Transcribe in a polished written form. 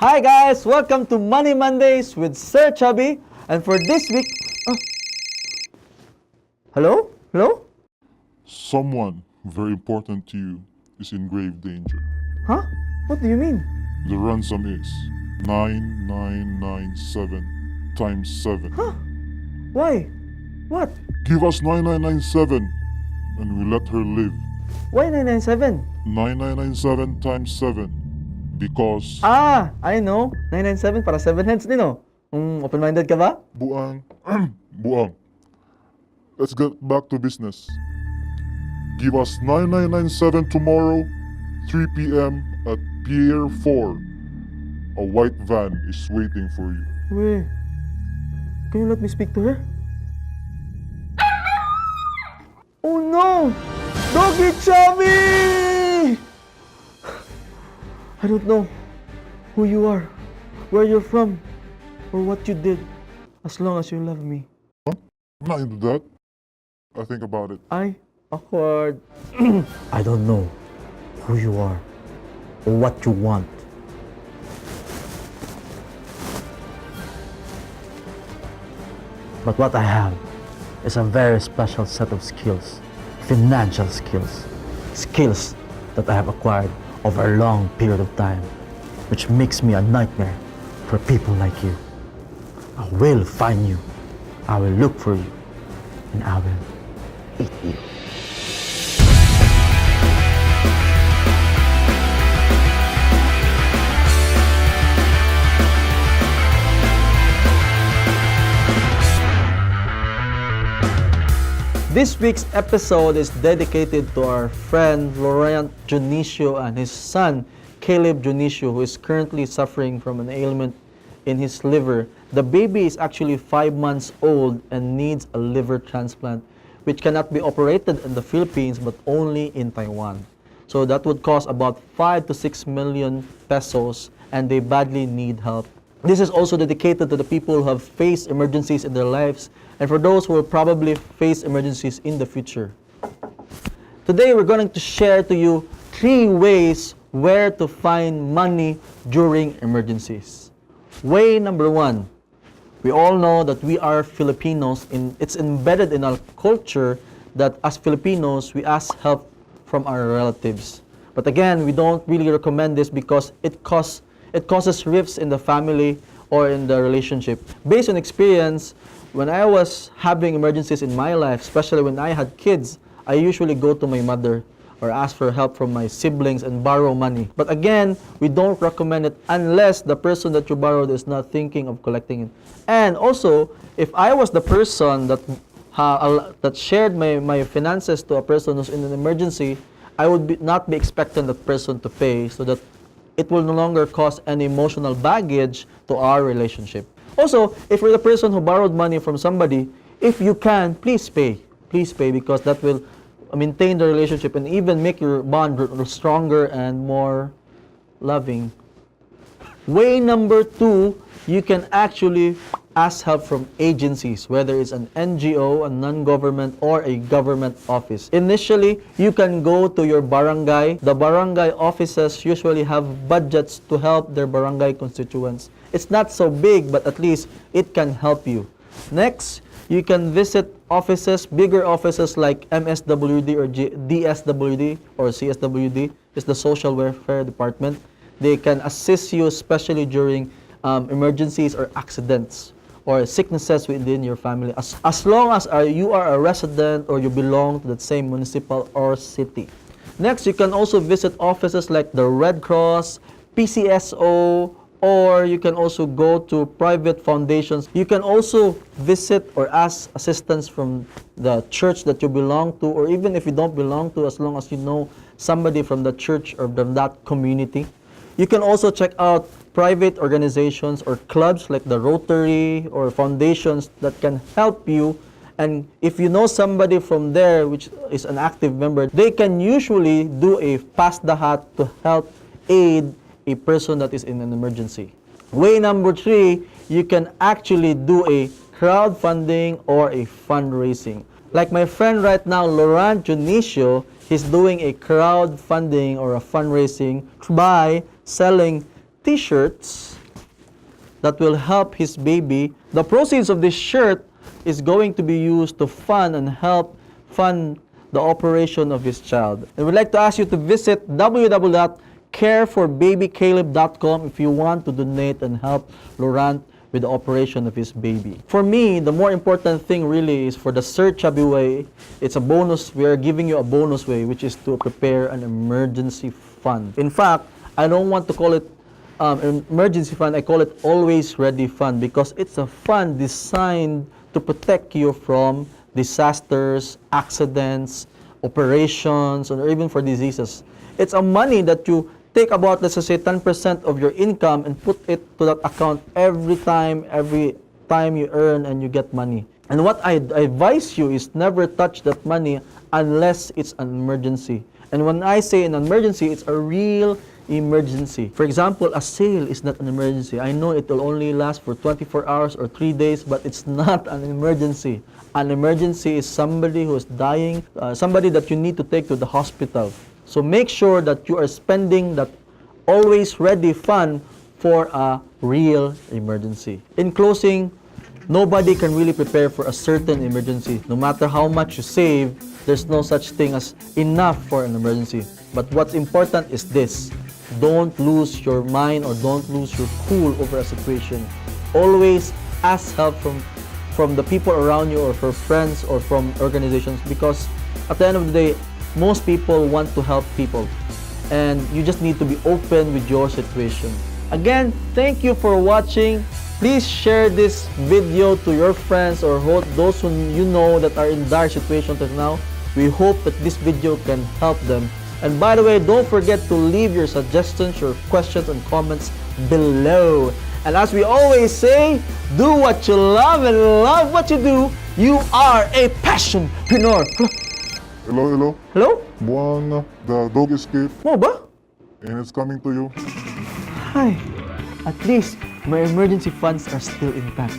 Hi guys, welcome to Money Mondays with Sir Chubby. And for this week, hello? Someone very important to you is in grave danger. Huh? What do you mean? The ransom is 9997 times 7. Huh? Why? What? Give us 9997 and we let her live. Why 997? 9997 times 7 because I know. 997 para 7 heads din, oh. Open-minded ka ba? buang. Let's get back to business. Give us 9997 tomorrow, 3 p.m. at Pier 4. A white van is waiting for you. Wait. Can you let me speak to her? Oh no! Doggy Chubby! I don't know who you are, where you're from, or what you did, as long as you love me. I'm not into that. I think about it. Awkward. I don't know who you are or what you want. But what I have is a very special set of skills, financial skills, skills that I have acquired over a long period of time, which makes me a nightmare for people like you. I will find you, I will look for you, and I will eat you. This week's episode is dedicated to our friend Laurent Junicio and his son Caleb Junicio, who is currently suffering from an ailment in his liver. The baby is actually 5 months old and needs a liver transplant, which cannot be operated in the Philippines but only in Taiwan. So that would cost about 5 to 6 million pesos, and they badly need help. This is also dedicated to the people who have faced emergencies in their lives and for those who will probably face emergencies in the future. Today we're going to share to you 3 ways where to find money during emergencies. Way number 1. We all know that we are Filipinos. It's embedded in our culture that as Filipinos, we ask help from our relatives. But again, we don't really recommend this because it causes rifts in the family or in the relationship. Based on experience, when I was having emergencies in my life, especially when I had kids, I usually go to my mother or ask for help from my siblings and borrow money. But again, we don't recommend it unless the person that you borrowed is not thinking of collecting it. And also, if I was the person that shared my finances to a person who's in an emergency, I would not be expecting that person to pay, so that it will no longer cause any emotional baggage to our relationship. Also, if you're the person who borrowed money from somebody, if you can, please pay. Please pay, because that will maintain the relationship and even make your bond stronger and more loving. Way number 2, you can actually ask help from agencies, whether it's an NGO, a non-government, or a government office. Initially, you can go to your barangay. The barangay offices usually have budgets to help their barangay constituents. It's not so big, but at least it can help you. Next, you can visit offices, bigger offices like MSWD or DSWD or CSWD. It's the Social Welfare Department. They can assist you, especially during emergencies or accidents or sicknesses within your family, as long as you are a resident or you belong to that same municipal or city. Next, you can also visit offices like the Red Cross, PCSO, or you can also go to private foundations. You can also visit or ask assistance from the church that you belong to, or even if you don't belong to, as long as you know somebody from the church or from that community. You can also check out private organizations or clubs like the Rotary or foundations that can help you. And if you know somebody from there which is an active member, they can usually do a pass the hat to help aid a person that is in an emergency. Way number 3, you can actually do a crowdfunding or a fundraising. Like my friend right now, Laurent Junicio, he's doing a crowdfunding or a fundraising by selling t-shirts that will help his baby. The proceeds of this shirt is going to be used to fund and help fund the operation of his child. And we'd like to ask you to visit www.careforbabycaleb.com if you want to donate and help Laurent with the operation of his baby. For me, the more important thing really is for the SIR CHUBBY way. It's a bonus. We are giving you a bonus way, which is to prepare an emergency fund. In fact, I don't want to call it emergency fund. I call it always ready fund, because it's a fund designed to protect you from disasters, accidents, operations, or even for diseases. It's a money that you take about, let's just say, 10% of your income and put it to that account every time you earn and you get money. And what I advise you is never touch that money unless it's an emergency. And when I say an emergency, it's a real emergency. For example, a sale is not an emergency. I know it will only last for 24 hours or 3 days, but it's not an emergency. An emergency is somebody who is dying, somebody that you need to take to the hospital. So make sure that you are spending that always ready fund for a real emergency. In closing, nobody can really prepare for a certain emergency. No matter how much you save, there's no such thing as enough for an emergency. But what's important is this: don't lose your mind or don't lose your cool over a situation. Always ask help from the people around you, or from friends, or from organizations, because at the end of the day, most people want to help people, and you just need to be open with your situation. Again, thank you for watching. Please share this video to your friends or those who you know that are in dire situations right now. We hope that this video can help them. And by the way, don't forget to leave your suggestions, your questions, and comments below. And as we always say, do what you love and love what you do. You are a passionpreneur. Hello? Hello? Buwan, the dog escaped Mo ba? and it's coming to you. Hi. At least my emergency funds are still intact.